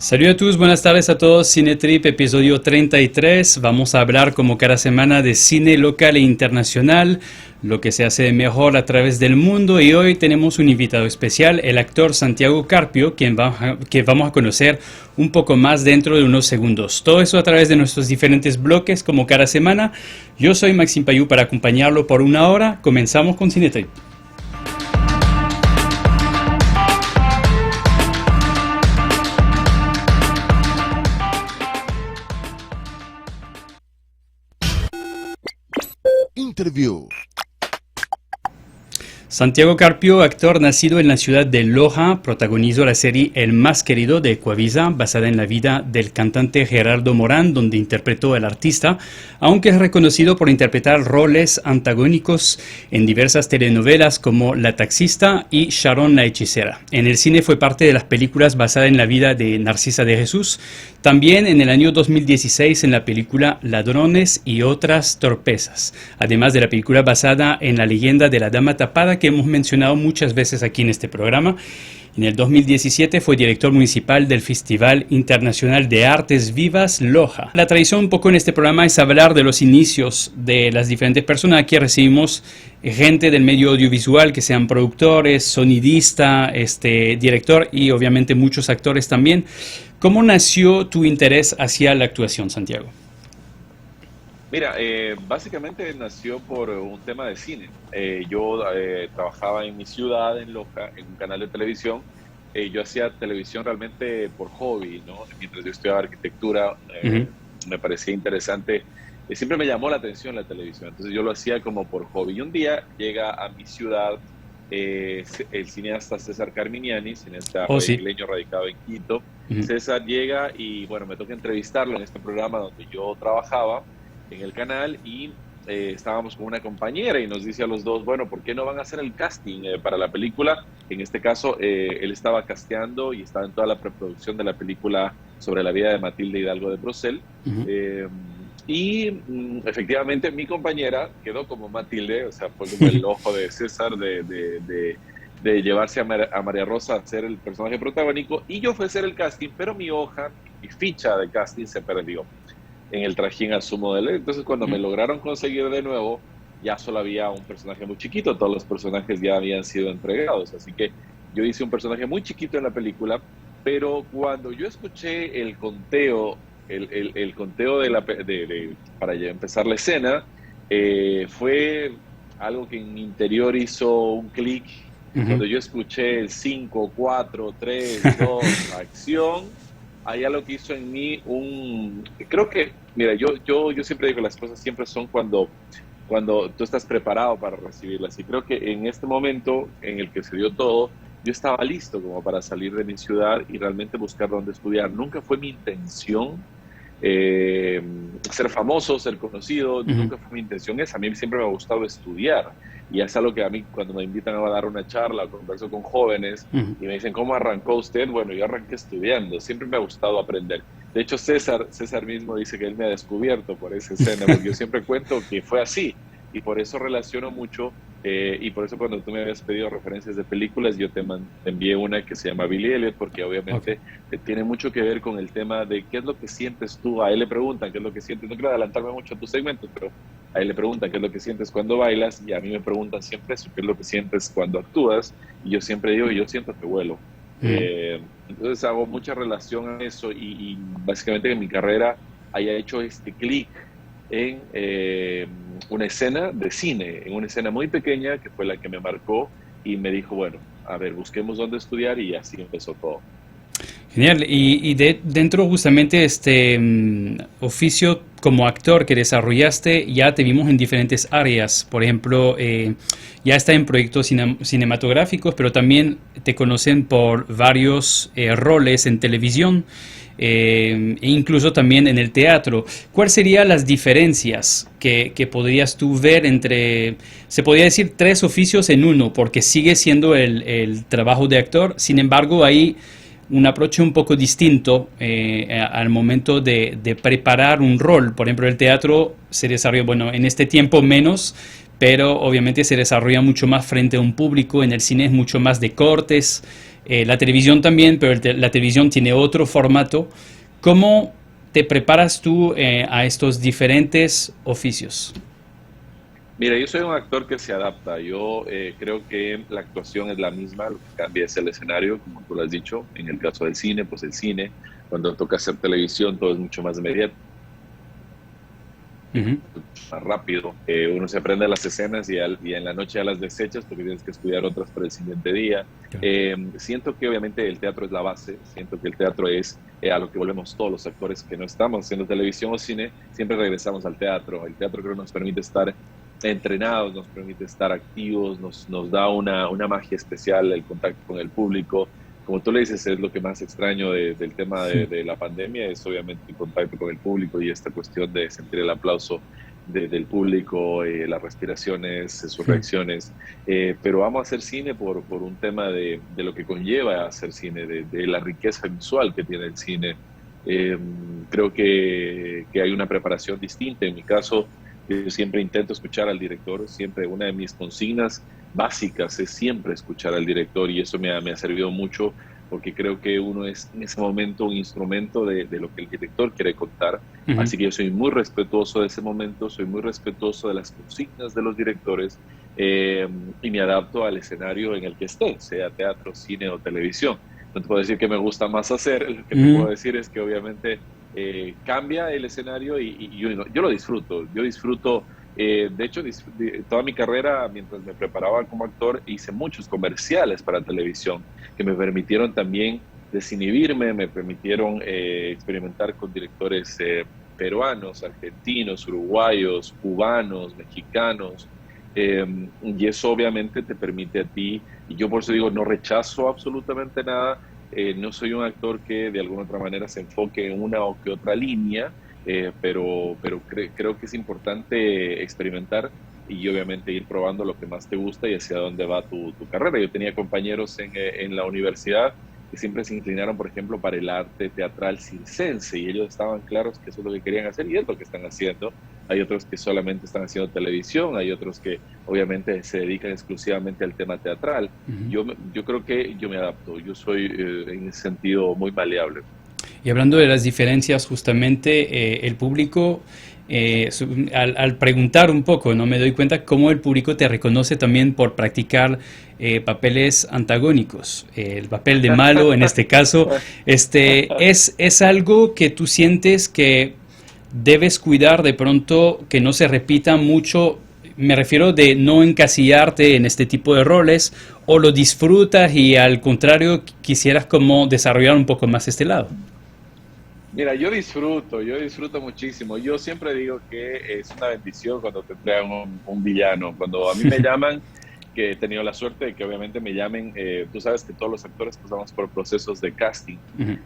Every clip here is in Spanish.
Salut a tous, buenas tardes a todos. Cinetrip, episodio 33. Vamos a hablar como cada semana de cine local e internacional, lo que se hace mejor a través del mundo. Y hoy tenemos un invitado especial, el actor Santiago Carpio, que vamos a conocer un poco más dentro de unos segundos. Todo eso a través de nuestros diferentes bloques como cada semana. Yo soy Maxime Payú para acompañarlo por una hora. Comenzamos con Cinetrip. Interview. Santiago Carpio, actor nacido en la ciudad de Loja, protagonizó la serie El Más Querido de Ecuavisa, basada en la vida del cantante Gerardo Morán, donde interpretó al artista, aunque es reconocido por interpretar roles antagónicos en diversas telenovelas como La Taxista y Sharon la Hechicera. En el cine fue parte de las películas basadas en la vida de Narcisa de Jesús, también en el año 2016 en la película Ladrones y otras torpezas, además de la película basada en la leyenda de la Dama Tapada que hemos mencionado muchas veces aquí en este programa. En el 2017 fue director municipal del Festival Internacional de Artes Vivas Loja. La tradición un poco en este programa es hablar de los inicios de las diferentes personas. Aquí recibimos gente del medio audiovisual, que sean productores, sonidista, director y obviamente muchos actores también. ¿Cómo nació tu interés hacia la actuación, Santiago? Mira, básicamente nació por un tema de cine. Yo trabajaba en mi ciudad, en Loja, en un canal de televisión. Yo hacía televisión realmente por hobby, ¿no? Mientras yo estudiaba arquitectura, me parecía interesante. Siempre me llamó la atención la televisión, entonces yo lo hacía como por hobby. Y un día llega a mi ciudad el cineasta César Carminiani, cineasta brasileño radicado en Quito. César llega y, bueno, me toca entrevistarlo en este programa donde yo trabajaba en el canal y estábamos con una compañera y nos dice a los dos, bueno, ¿por qué no van a hacer el casting para la película? En este caso, él estaba casteando y estaba en toda la preproducción de la película sobre la vida de Matilde Hidalgo de Procel. Efectivamente mi compañera quedó como Matilde, o sea, fue como el ojo de César de llevarse a María Rosa a ser el personaje protagónico, y yo fui a hacer el casting, pero mi hoja, mi ficha de casting se perdió en el trajín a su modelo. Entonces cuando me lograron conseguir de nuevo, ya solo había un personaje muy chiquito, todos los personajes ya habían sido entregados, así que yo hice un personaje muy chiquito en la película, pero cuando yo escuché el conteo, el conteo para ya empezar la escena, fue algo que en mi interior hizo un clic. Cuando yo escuché el 5, 4, 3, 2, acción, hay algo que hizo en mí creo que, mira, yo siempre digo que las cosas siempre son cuando tú estás preparado para recibirlas, y creo que en este momento en el que se dio todo, yo estaba listo como para salir de mi ciudad y realmente buscar dónde estudiar. Nunca fue mi intención ser famoso, ser conocido, nunca fue mi intención esa. A mí siempre me ha gustado estudiar, y es algo que a mí cuando me invitan a dar una charla, converso con jóvenes y me dicen, ¿cómo arrancó usted? Bueno, yo arranqué estudiando, siempre me ha gustado aprender. De hecho, César mismo dice que él me ha descubierto por esa escena, porque yo siempre cuento que fue así, y por eso relaciono mucho, y por eso cuando tú me habías pedido referencias de películas, yo te envié una que se llama Billy Elliot, porque obviamente tiene mucho que ver con el tema de qué es lo que sientes tú. A él le preguntan qué es lo que sientes, no quiero adelantarme mucho a tus segmentos, pero a él le preguntan qué es lo que sientes cuando bailas, y a mí me preguntan siempre eso, qué es lo que sientes cuando actúas, y yo siempre digo, yo siento que vuelo. Entonces hago mucha relación a eso, y básicamente que mi carrera haya hecho este clic en una escena de cine, en una escena muy pequeña que fue la que me marcó y me dijo, bueno, a ver, busquemos dónde estudiar, y así empezó todo. Genial. Y dentro justamente de este oficio como actor que desarrollaste, ya te vimos en diferentes áreas. Por ejemplo, ya está en proyectos cinematográficos, pero también te conocen por varios roles en televisión. E incluso también en el teatro. ¿Cuáles serían las diferencias que podrías tú ver entre, se podría decir, tres oficios en uno, porque sigue siendo el trabajo de actor, sin embargo hay un approach un poco distinto al momento de preparar un rol? Por ejemplo, el teatro se desarrolla, bueno, en este tiempo menos, pero obviamente se desarrolla mucho más frente a un público. En el cine es mucho más de cortes, la televisión también, pero la televisión tiene otro formato. ¿Cómo te preparas tú a estos diferentes oficios? Mira, yo soy un actor que se adapta. Yo creo que la actuación es la misma, lo que cambia es el escenario, como tú lo has dicho. En el caso del cine, pues el cine. Cuando toca hacer televisión, todo es mucho más inmediato, Ujú. más rápido. Uno se aprende las escenas y en la noche ya las desechas porque tienes que estudiar otras para el siguiente día. Claro. Siento que obviamente el teatro es la base. Siento que el teatro es a lo que volvemos todos los actores que no estamos haciendo televisión o cine. Siempre regresamos al teatro. El teatro creo que nos permite estar entrenados, nos permite estar activos, nos da una magia especial el contacto con el público. Como tú le dices, es lo que más extraño del tema de la pandemia, es obviamente el contacto con el público y esta cuestión de sentir el aplauso del público, las respiraciones, sus reacciones. Pero vamos a hacer cine por un tema de lo que conlleva hacer cine, de la riqueza visual que tiene el cine. Creo que hay una preparación distinta. En mi caso, yo siempre intento escuchar al director, siempre una de mis consignas básicas es siempre escuchar al director y eso me ha servido mucho porque creo que uno es en ese momento un instrumento de lo que el director quiere contar. Ujú. Así que yo soy muy respetuoso de ese momento, soy muy respetuoso de las consignas de los directores y me adapto al escenario en el que esté, sea teatro, cine o televisión. No te puedo decir que me gusta más hacer, lo que te puedo Ujú. decir es que obviamente cambia el escenario y yo lo disfruto. Yo disfruto, de hecho, toda mi carrera, mientras me preparaba como actor, hice muchos comerciales para televisión que me permitieron también desinhibirme, me permitieron experimentar con directores peruanos, argentinos, uruguayos, cubanos, mexicanos. Y eso obviamente te permite a ti, y yo por eso digo, no rechazo absolutamente nada, no soy un actor que de alguna otra manera se enfoque en una o que otra línea, pero creo que es importante experimentar y obviamente ir probando lo que más te gusta y hacia dónde va tu carrera. Yo tenía compañeros en la universidad que siempre se inclinaron, por ejemplo, para el arte teatral circense y ellos estaban claros que eso es lo que querían hacer y es lo que están haciendo. Hay otros que solamente están haciendo televisión, hay otros que obviamente se dedican exclusivamente al tema teatral. Ujú. Yo creo que yo me adapto, yo soy en ese sentido muy maleable. Y hablando de las diferencias, justamente el público, al preguntar un poco, no me doy cuenta cómo el público te reconoce también por practicar papeles antagónicos. El papel de malo, en este caso, es algo que tú sientes que debes cuidar de pronto que no se repita mucho. Me refiero de no encasillarte en este tipo de roles o lo disfrutas y al contrario quisieras como desarrollar un poco más este lado. Mira, yo disfruto muchísimo. Yo siempre digo que es una bendición cuando te traen un villano. Cuando a mí me llaman, que he tenido la suerte de que obviamente me llamen, tú sabes que todos los actores pasamos por procesos de casting, Ujú.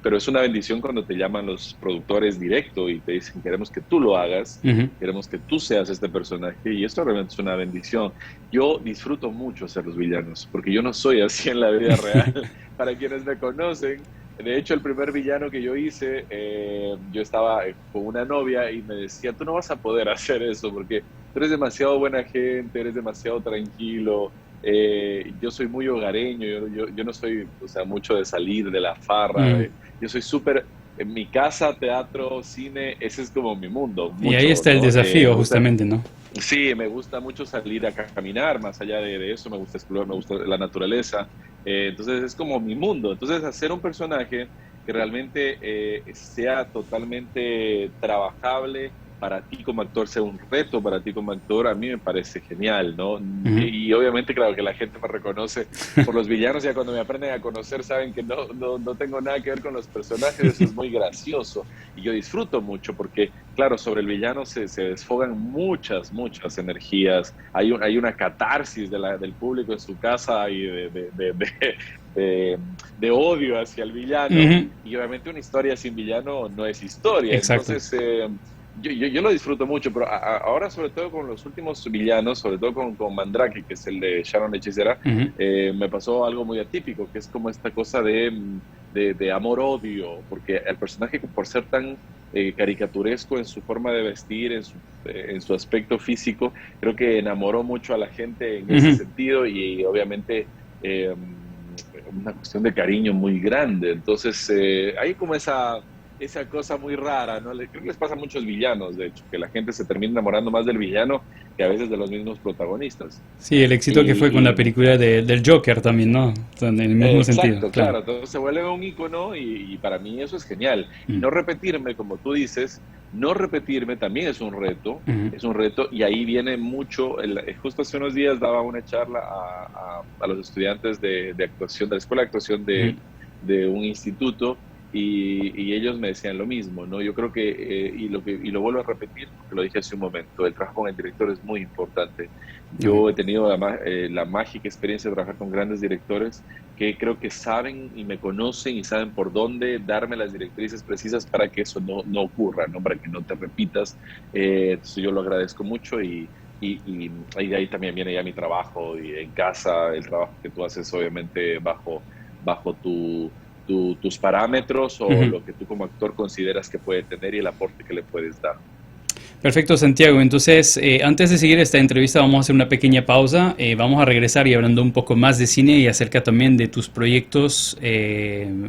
pero es una bendición cuando te llaman los productores directo y te dicen queremos que tú lo hagas, Ujú. queremos que tú seas este personaje y esto realmente es una bendición. Yo disfruto mucho ser los villanos, porque yo no soy así en la vida real. Para quienes me conocen, de hecho, el primer villano que yo hice, yo estaba con una novia y me decía, tú no vas a poder hacer eso porque tú eres demasiado buena gente, eres demasiado tranquilo. Yo soy muy hogareño, yo no soy, o sea, mucho de salir de la farra. Mm. Yo soy súper, en mi casa, teatro, cine, ese es como mi mundo, Y ahí mucho, está el ¿no? Me desafío, gusta, justamente, ¿no? sí, me gusta mucho salir a caminar, más allá de eso, me gusta explorar, me gusta la naturaleza. Entonces es como mi mundo. Entonces hacer un personaje que realmente sea totalmente trabajable para ti como actor, sea un reto para ti como actor, a mí me parece genial, ¿no? Ujú. Y obviamente, claro, que la gente me reconoce por los villanos, ya cuando me aprenden a conocer saben que no tengo nada que ver con los personajes, eso es muy gracioso. Y yo disfruto mucho porque, claro, sobre el villano se desfogan muchas energías. Hay una catarsis del público en su casa y de, de odio hacia el villano. Ujú. Y obviamente una historia sin villano no es historia. Exacto. Entonces, yo lo disfruto mucho, pero ahora sobre todo con los últimos villanos, sobre todo con Mandrake, que es el de Sharon Hechicera, Ujú. me pasó algo muy atípico, que es como esta cosa de amor-odio, porque el personaje por ser tan caricaturesco en su forma de vestir, en su aspecto físico. Creo que enamoró mucho a la gente en ese Ujú. sentido y obviamente eh, una cuestión de cariño muy grande. Entonces, hay como esa cosa muy rara, ¿no? Creo que les pasa a muchos villanos, de hecho, que la gente se termina enamorando más del villano que a veces de los mismos protagonistas. Sí, el éxito que fue con la Y, película del Joker también, ¿no? O sea, en el mismo sentido, exacto, claro. claro. Entonces se vuelve un icono y para mí eso es genial. Y Mm, no repetirme, como tú dices, no repetirme también ujú, es un reto y ahí viene mucho. Justo hace unos días daba una charla a los estudiantes de actuación, de la Escuela de Actuación ujú. de un instituto y ellos me decían lo mismo, ¿no? Yo creo que, y lo vuelvo a repetir porque lo dije hace un momento, el trabajo con el director es muy importante. Ok. Yo he tenido la mágica experiencia de trabajar con grandes directores que creo que saben y me conocen y saben por dónde darme las directrices precisas para que eso no ocurra, ¿no? Para que no te repitas. Entonces yo lo agradezco mucho y de ahí también viene ya mi trabajo y en casa, el trabajo que tú haces obviamente bajo tus parámetros o Ujú. lo que tú como actor consideras que puede tener y el aporte que le puedes dar. Perfecto, Santiago. Entonces, antes de seguir esta entrevista, vamos a hacer una pequeña pausa. Vamos a regresar y hablando un poco más de cine y acerca también de tus proyectos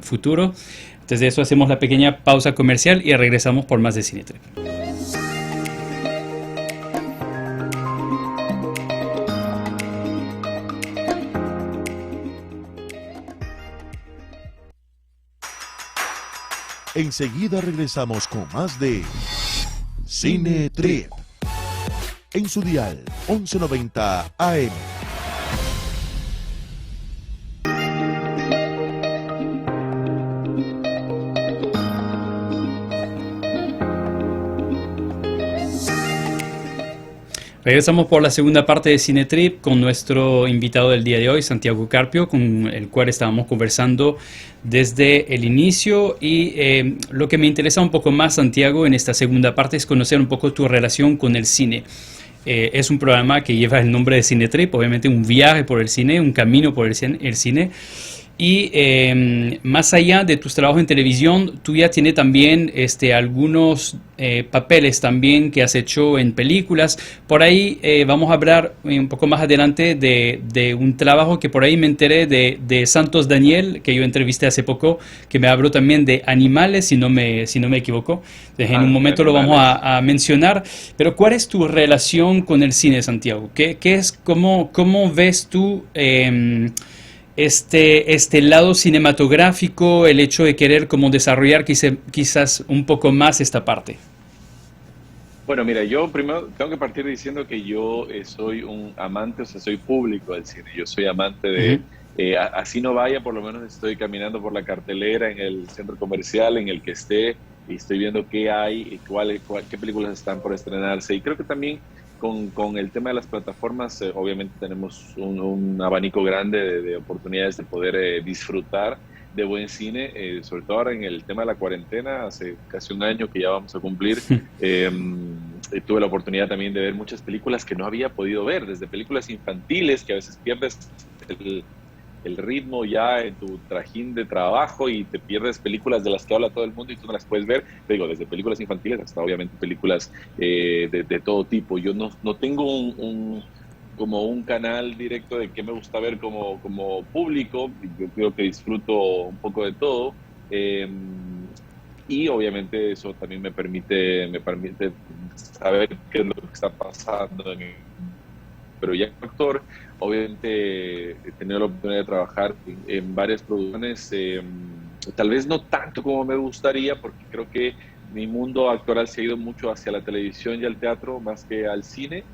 futuros. Antes de eso, hacemos la pequeña pausa comercial y regresamos por más de Cine Trip. Enseguida regresamos con más de Cine Trip en su dial 1190 AM. Regresamos por la segunda parte de Cinetrip con nuestro invitado del día de hoy, Santiago Carpio, con el cual estábamos conversando desde el inicio. Y lo que me interesa un poco más, Santiago, en esta segunda parte es conocer un poco tu relación con el cine. Es un programa que lleva el nombre de Cinetrip, obviamente un viaje por el cine, un camino por el cine. Y más allá de tus trabajos en televisión, tú ya tienes también algunos papeles también que has hecho en películas. Por ahí vamos a hablar un poco más adelante de un trabajo que por ahí me enteré de Santos Daniel, que yo entrevisté hace poco, que me habló también de animales, si no me equivoco. Entonces, en un De momento lo vamos animales. a mencionar. Pero ¿cuál es tu relación con el cine, Santiago? ¿Qué es, cómo ves tú este lado cinematográfico, el hecho de querer como desarrollar quizás un poco más esta parte? Bueno, mira, yo primero tengo que partir diciendo que yo soy un amante, o sea, soy público del cine. Yo soy amante Ujú. así no vaya, por lo menos estoy caminando por la cartelera en el centro comercial en el que esté y estoy viendo qué hay, y qué películas están por estrenarse. Y creo que también con el tema de las plataformas, obviamente tenemos un abanico grande de oportunidades de poder disfrutar de buen cine, sobre todo ahora en el tema de la cuarentena, hace casi un año que ya vamos a cumplir. Eh, Tuve la oportunidad también de ver muchas películas que no había podido ver, desde películas infantiles que a veces pierdes el, el ritmo ya en tu trajín de trabajo y te pierdes películas de las que habla todo el mundo y tú no las puedes ver. Te digo, desde películas infantiles hasta obviamente películas de todo tipo. Yo no tengo como un canal directo de qué me gusta ver como público. Yo creo que disfruto un poco de todo. Eh, y obviamente eso también me permite saber qué es lo que está pasando pero ya como actor, obviamente he tenido la oportunidad de trabajar en varias producciones, tal vez no tanto como me gustaría, porque creo que mi mundo actoral se ha ido mucho hacia la televisión y al teatro más que al cine,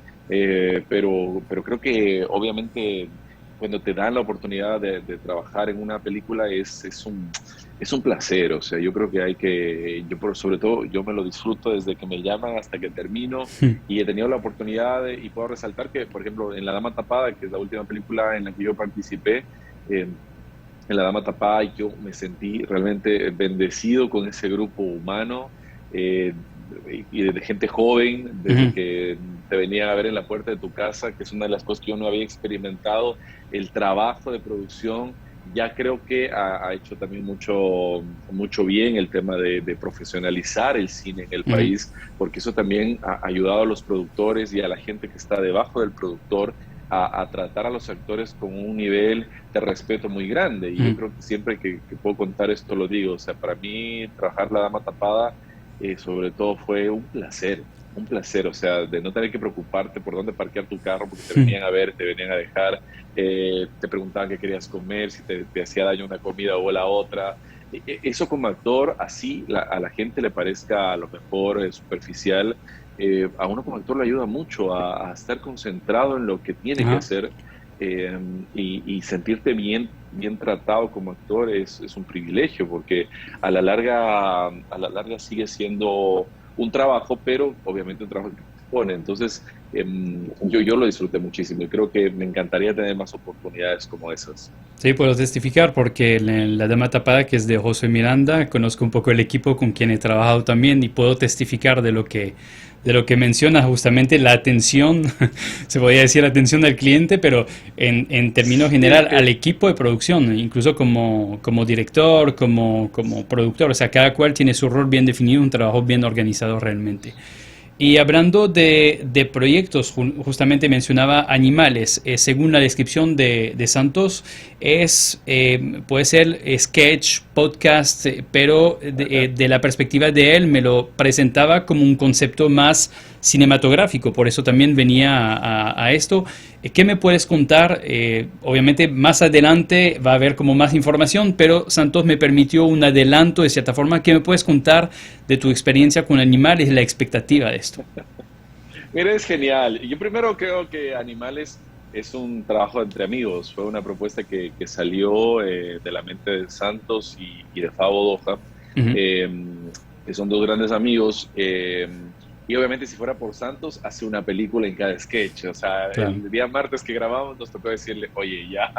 pero creo que obviamente cuando te dan la oportunidad de trabajar en una película es un placer, o sea, yo creo que sobre todo, yo me lo disfruto desde que me llaman hasta que termino y he tenido la oportunidad y puedo resaltar que, por ejemplo, en La Dama Tapada, que es la última película en la que yo participé, eh, en La Dama Tapada yo me sentí realmente bendecido con ese grupo humano eh, y de gente joven, desde Ujú. que te venían a ver en la puerta de tu casa, que es una de las cosas que yo no había experimentado, el trabajo de producción ya creo que ha hecho también mucho bien el tema de profesionalizar el cine en el país, porque eso también ha ayudado a los productores y a la gente que está debajo del productor a tratar a los actores con un nivel de respeto muy grande. Y yo creo que siempre que puedo contar esto lo digo. O sea, para mí trabajar La Dama Tapada sobre todo fue un placer, o sea, de no tener que preocuparte por dónde parquear tu carro, porque te venían a ver, te venían a dejar, te preguntaban qué querías comer, si te hacía daño una comida o la otra. Eso como actor, así a la gente le parezca a lo mejor superficial, a uno como actor le ayuda mucho a estar concentrado en lo que tiene que hacer, y sentirte bien tratado como actor es un privilegio, porque a la larga sigue siendo un trabajo, pero obviamente un trabajo que te pone. Entonces, yo lo disfruté muchísimo y creo que me encantaría tener más oportunidades como esas. Sí, puedo testificar porque La Dama Tapada, que es de José Miranda, conozco un poco el equipo con quien he trabajado también y puedo testificar de lo que menciona, justamente la atención, se podría decir atención al cliente, pero en términos general al equipo de producción, incluso como director, como productor, o sea, cada cual tiene su rol bien definido, un trabajo bien organizado realmente. Y hablando de proyectos, justamente mencionaba Animales. Según la descripción de Santos, puede ser sketch, podcast, pero de la perspectiva de él me lo presentaba como un concepto más cinematográfico. Por eso también venía a esto. ¿Qué me puedes contar? Obviamente más adelante va a haber como más información, pero Santos me permitió un adelanto de cierta forma. ¿Qué me puedes contar de tu experiencia con Animales y la expectativa de esto? Mira, es genial. Yo primero creo que Animales es un trabajo entre amigos. Fue una propuesta que salió de la mente de Santos y de Fabo Doja, que son dos grandes amigos. Y obviamente si fuera por Santos, hace una película en cada sketch. O sea, claro. El día martes que grabamos nos tocó decirle, oye, ya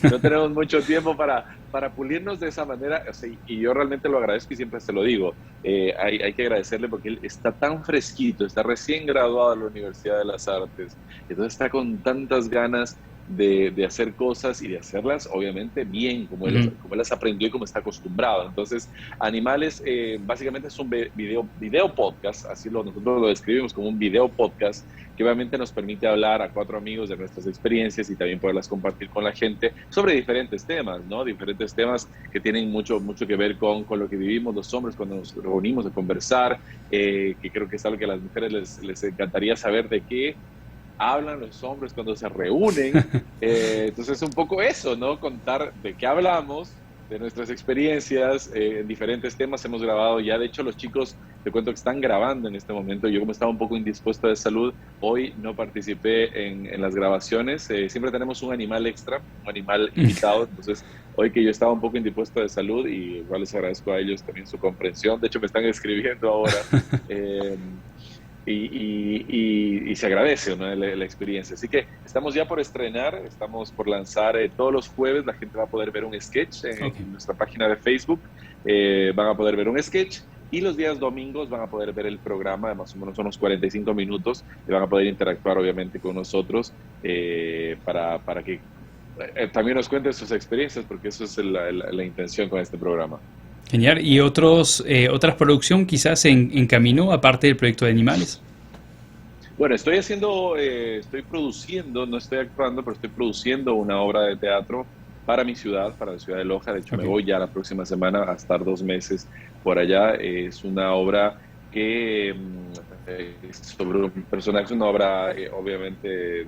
no tenemos mucho tiempo para pulirnos de esa manera. O sea, y yo realmente lo agradezco y siempre se lo digo. Hay que agradecerle porque él está tan fresquito, está recién graduado de la Universidad de las Artes. Entonces está con tantas ganas de hacer cosas y de hacerlas obviamente bien, como él las aprendió y como está acostumbrado. Entonces, Animales básicamente es un video podcast, así nosotros lo describimos como un video podcast que obviamente nos permite hablar a cuatro amigos de nuestras experiencias y también poderlas compartir con la gente sobre diferentes temas, ¿no? Diferentes temas que tienen mucho que ver con lo que vivimos los hombres cuando nos reunimos a conversar, que creo que es algo que a las mujeres les encantaría saber de qué hablan los hombres cuando se reúnen. Entonces un poco eso, ¿no? Contar de qué hablamos, de nuestras experiencias en diferentes temas. Hemos grabado ya, de hecho los chicos, te cuento que están grabando en este momento. Yo como estaba un poco indispuesto de salud, hoy no participé en las grabaciones. Siempre tenemos un animal extra, un animal invitado. Entonces hoy que yo estaba un poco indispuesto de salud, y igual les agradezco a ellos también su comprensión. De hecho me están escribiendo ahora. Y se agradece, ¿no? la experiencia. Así que estamos ya por estrenar, estamos por lanzar todos los jueves. La gente va a poder ver un sketch en nuestra página de Facebook. Van a poder ver un sketch y los días domingos van a poder ver el programa de más o menos unos 45 minutos y van a poder interactuar obviamente con nosotros para que también nos cuenten sus experiencias, porque eso es la intención con este programa. Genial. ¿Y otras producciones quizás en camino, aparte del proyecto de Animales? Bueno, estoy produciendo, no estoy actuando, pero estoy produciendo una obra de teatro para mi ciudad, para la ciudad de Loja. De hecho, me voy ya la próxima semana a estar 2 meses por allá. Es una obra que sobre un personaje, una obra obviamente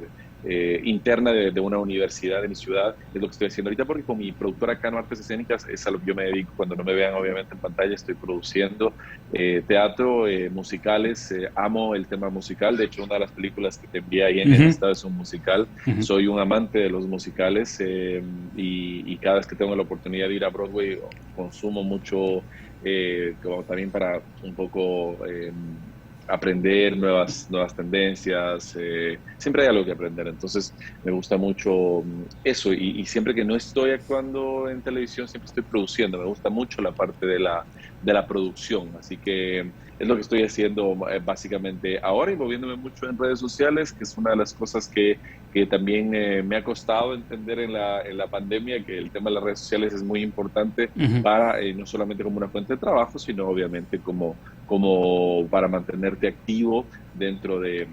interna de una universidad de mi ciudad. Es lo que estoy haciendo ahorita, porque con mi productora Cano Artes Escénicas es a lo que yo me dedico. Cuando no me vean obviamente en pantalla, estoy produciendo teatro, musicales. Amo el tema musical. De hecho, una de las películas que te envié ahí en el estado es un musical. Soy un amante de los musicales, y cada vez que tengo la oportunidad de ir a Broadway consumo mucho, como también para un poco aprender nuevas tendencias. Siempre hay algo que aprender, entonces me gusta mucho eso, y siempre que no estoy actuando en televisión siempre estoy produciendo. Me gusta mucho la parte de de la producción. Así que es lo que estoy haciendo básicamente ahora y moviéndome mucho en redes sociales, que es una de las cosas que también me ha costado entender en la pandemia, que el tema de las redes sociales es muy importante Ujú. para no solamente como una fuente de trabajo, sino obviamente como para mantenerte activo dentro de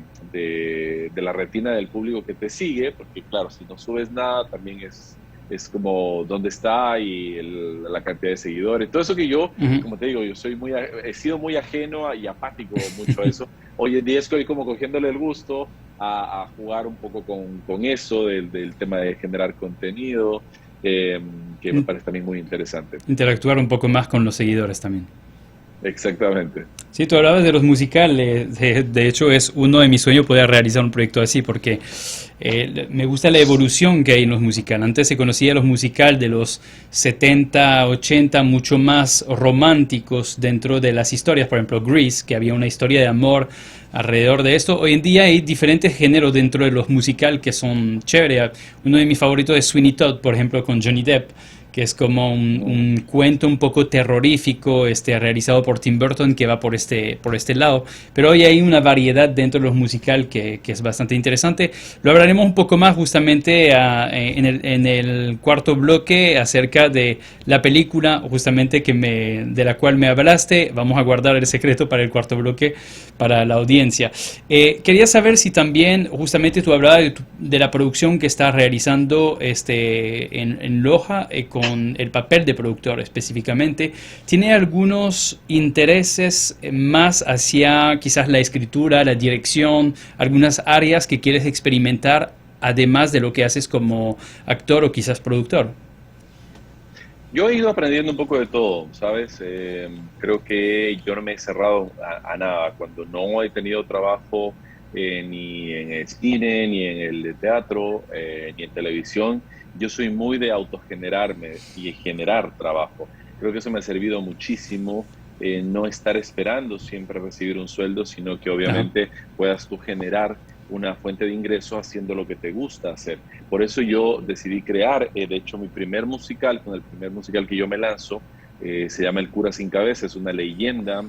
la retina del público que te sigue, porque claro, si no subes nada también es como dónde está y la cantidad de seguidores. Todo eso que yo, Ujú. como te digo, he sido muy ajeno y apático mucho a eso. Hoy en día estoy como cogiéndole el gusto a jugar un poco con eso del tema de generar contenido, eh, que me parece también muy interesante. Interactuar un poco más con los seguidores también. Exactamente. Sí, tú hablabas de los musicales. De hecho, es uno de mis sueños poder realizar un proyecto así, porque me gusta la evolución que hay en los musicales. Antes se conocía los musicales de los 70, 80, mucho más románticos dentro de las historias. Por ejemplo, Grease, que había una historia de amor alrededor de esto. Hoy en día hay diferentes géneros dentro de los musicales que son chéveres. Uno de mis favoritos es Sweeney Todd, por ejemplo, con Johnny Depp, que es como un cuento un poco terrorífico, realizado por Tim Burton, que va por este lado. Pero hoy hay una variedad dentro de los musicales que es bastante interesante. Lo hablaremos un poco más justamente en el cuarto bloque acerca de la película justamente de la cual me hablaste. Vamos a guardar el secreto para el cuarto bloque, para la audiencia. Quería saber si también justamente tú hablabas de la producción que estás realizando en Loja, con el papel de productor específicamente. ¿Tiene algunos intereses más hacia quizás la escritura, la dirección, algunas áreas que quieres experimentar además de lo que haces como actor o quizás productor? Yo he ido aprendiendo un poco de todo, ¿sabes? Creo que yo no me he cerrado a nada. Cuando no he tenido trabajo ni en el cine, ni en el de teatro, ni en televisión, yo soy muy de autogenerarme y generar trabajo. Creo que eso me ha servido muchísimo, no estar esperando siempre recibir un sueldo, sino que Ajá. obviamente puedas tú generar una fuente de ingreso haciendo lo que te gusta hacer. Por eso yo decidí crear, de hecho, mi primer musical, con el primer musical que yo me lanzo, se llama El Cura Sin Cabeza, es una leyenda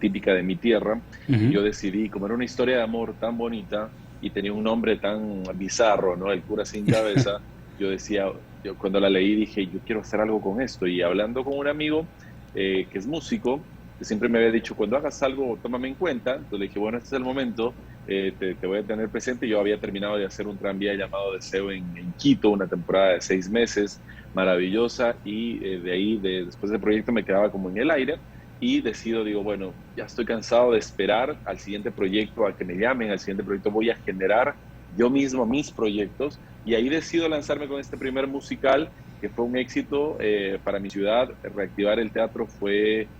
típica de mi tierra, y Ujú. yo decidí, como era una historia de amor tan bonita y tenía un nombre tan bizarro, ¿no? El Cura Sin Cabeza, yo decía, yo cuando la leí dije, yo quiero hacer algo con esto, y hablando con un amigo que es músico, que siempre me había dicho, cuando hagas algo, tómame en cuenta, entonces le dije, bueno, este es el momento, te voy a tener presente. Yo había terminado de hacer un tranvía llamado Deseo en Quito, una temporada de 6 meses, maravillosa, y de ahí, después del proyecto, me quedaba como en el aire, y decido, digo, bueno, ya estoy cansado de esperar al siguiente proyecto, a que me llamen, al siguiente proyecto voy a generar yo mismo mis proyectos, y ahí decido lanzarme con este primer musical, que fue un éxito para mi ciudad. Reactivar el teatro fue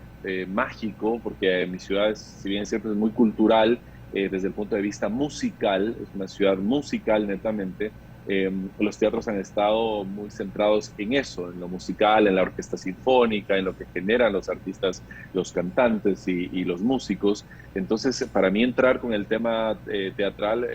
mágico, porque mi ciudad, si bien es cierto, es muy cultural, desde el punto de vista musical, es una ciudad musical netamente. Los teatros han estado muy centrados en eso, en lo musical, en la orquesta sinfónica, en lo que generan los artistas, los cantantes y los músicos. Entonces, para mí entrar con el tema teatral,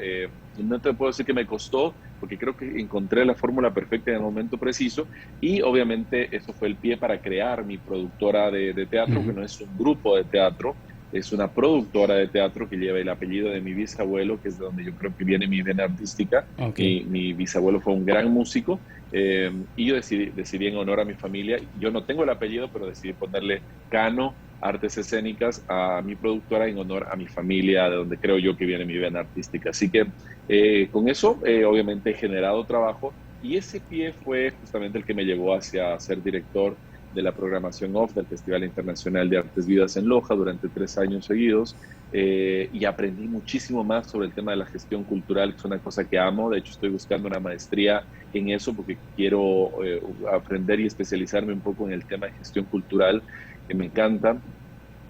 no te puedo decir que me costó, porque creo que encontré la fórmula perfecta en el momento preciso, y obviamente eso fue el pie para crear mi productora de teatro, que Ujú. no es un grupo de teatro, es una productora de teatro que lleva el apellido de mi bisabuelo, que es de donde yo creo que viene mi vena artística. Ok. Mi bisabuelo fue un gran músico, y yo decidí en honor a mi familia, yo no tengo el apellido, pero decidí ponerle Cano Artes Escénicas a mi productora en honor a mi familia, de donde creo yo que viene mi vena artística. Así que con eso, obviamente, he generado trabajo, y ese pie fue justamente el que me llevó hacia ser director de la programación off del Festival Internacional de Artes Vivas en Loja durante 3 años seguidos, y aprendí muchísimo más sobre el tema de la gestión cultural, que es una cosa que amo. De hecho, estoy buscando una maestría en eso porque quiero aprender y especializarme un poco en el tema de gestión cultural, que me encanta.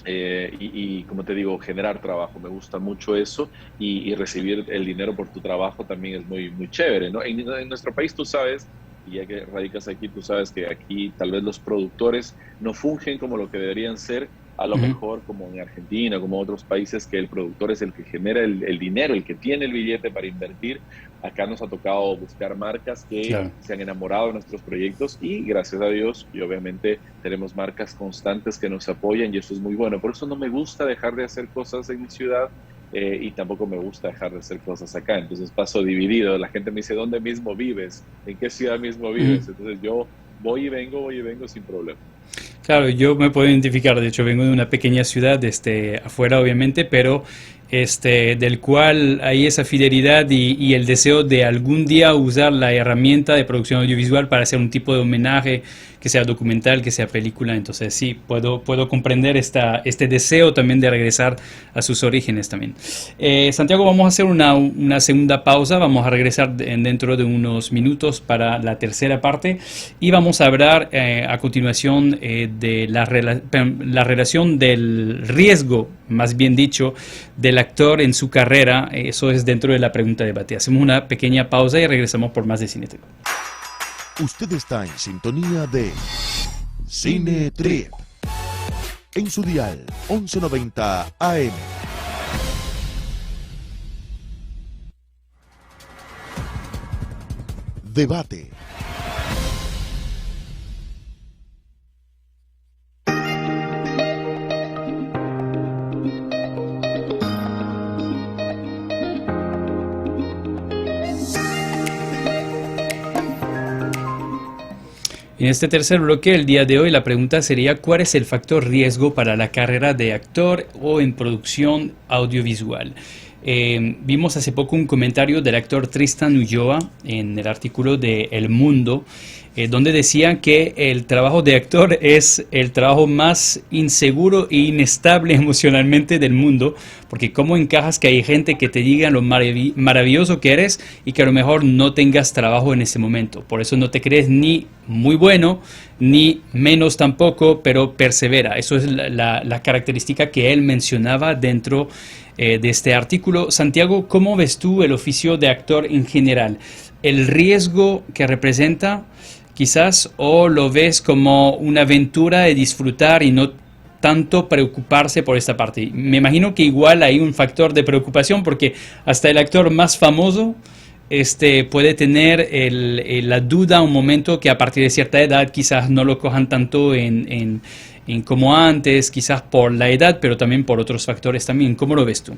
Y como te digo, generar trabajo, me gusta mucho eso, y recibir el dinero por tu trabajo también es muy, muy chévere, ¿no? En nuestro país, tú sabes, y ya que radicas aquí, tú sabes que aquí tal vez los productores no fungen como lo que deberían ser, a lo mejor como en Argentina, como otros países, que el productor es el que genera el dinero, el que tiene el billete para invertir. Acá nos ha tocado buscar marcas que Claro. se han enamorado de nuestros proyectos y gracias a Dios, y obviamente tenemos marcas constantes que nos apoyan y eso es muy bueno. Por eso no me gusta dejar de hacer cosas en mi ciudad y tampoco me gusta dejar de hacer cosas acá. Entonces paso dividido. La gente me dice, ¿dónde mismo vives? ¿En qué ciudad mismo vives? Entonces yo voy y vengo sin problema. Claro, yo me puedo identificar, de hecho vengo de una pequeña ciudad, afuera obviamente, pero del cual hay esa fidelidad y el deseo de algún día usar la herramienta de producción audiovisual para hacer un tipo de homenaje, que sea documental, que sea película. Entonces sí, puedo comprender este deseo también de regresar a sus orígenes también. Santiago, vamos a hacer una segunda pausa, vamos a regresar dentro de unos minutos para la tercera parte y vamos a hablar a continuación de la relación del riesgo, más bien dicho, del actor en su carrera. Eso es dentro de la pregunta de debate. Hacemos una pequeña pausa y regresamos por más de Cine Trip. Usted está en sintonía de Cine Trip en su dial 1190 AM. Debate. En este tercer bloque, el día de hoy, la pregunta sería: ¿cuál es el factor riesgo para la carrera de actor o en producción audiovisual? Vimos hace poco un comentario del actor Tristan Ulloa en el artículo de El Mundo, donde decía que el trabajo de actor es el trabajo más inseguro e inestable emocionalmente del mundo, porque cómo encajas que hay gente que te diga lo maravilloso que eres y que a lo mejor no tengas trabajo en ese momento. Por eso no te crees ni muy bueno, ni menos tampoco, pero persevera. Eso es la característica que él mencionaba dentro de este artículo. Santiago, ¿cómo ves tú el oficio de actor en general? ¿El riesgo que representa quizás, o lo ves como una aventura de disfrutar y no tanto preocuparse por esta parte? Me imagino que igual hay un factor de preocupación porque hasta el actor más famoso puede tener la duda un momento que a partir de cierta edad quizás no lo cojan tanto en como antes, quizás por la edad, pero también por otros factores también. ¿Cómo lo ves tú?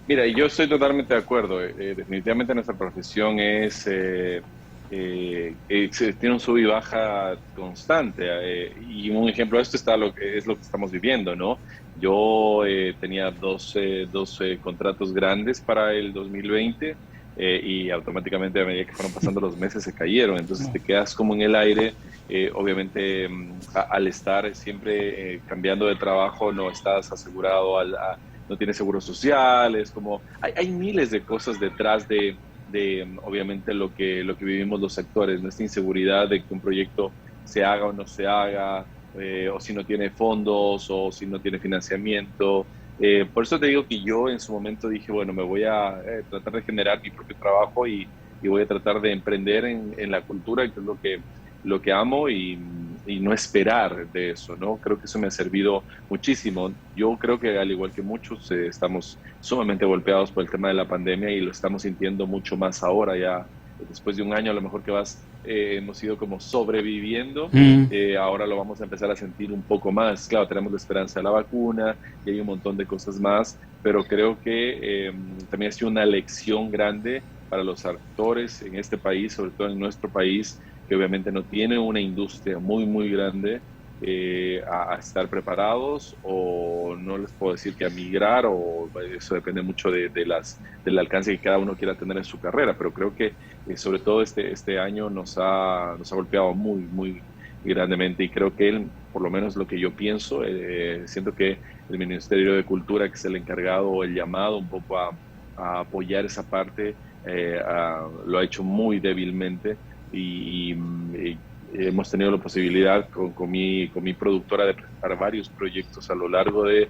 Mira, yo estoy totalmente de acuerdo. Definitivamente nuestra profesión tiene un sub y baja constante. Y un ejemplo de esto está es lo que estamos viviendo, ¿no? Yo tenía dos contratos grandes para el 2020 y automáticamente a medida que fueron pasando los meses se cayeron. Entonces te quedas como en el aire. Obviamente al estar siempre cambiando de trabajo no estás asegurado, no tienes seguro social, es como hay miles de cosas detrás de obviamente lo que vivimos los actores, nuestra inseguridad de que un proyecto se haga o no se haga, o si no tiene fondos o si no tiene financiamiento. Por eso te digo que yo en su momento dije, bueno, me voy a tratar de generar mi propio trabajo y voy a tratar de emprender en la cultura, que es lo que amo y no esperar de eso, ¿no? Creo que eso me ha servido muchísimo. Yo creo que al igual que muchos estamos sumamente golpeados por el tema de la pandemia y lo estamos sintiendo mucho más ahora ya. Después de un año a lo mejor que hemos ido como sobreviviendo, ahora lo vamos a empezar a sentir un poco más. Claro, tenemos la esperanza de la vacuna y hay un montón de cosas más, pero creo que también ha sido una lección grande para los actores en este país, sobre todo en nuestro país, que obviamente no tiene una industria muy, muy grande, a estar preparados, o no les puedo decir que a migrar, o eso depende mucho del alcance que cada uno quiera tener en su carrera, pero creo que sobre todo este año nos ha golpeado muy, muy grandemente y creo que por lo menos lo que yo pienso, siento que el Ministerio de Cultura, que es el encargado o el llamado un poco a apoyar esa parte, lo ha hecho muy débilmente y hemos tenido la posibilidad con mi productora de presentar varios proyectos a lo largo de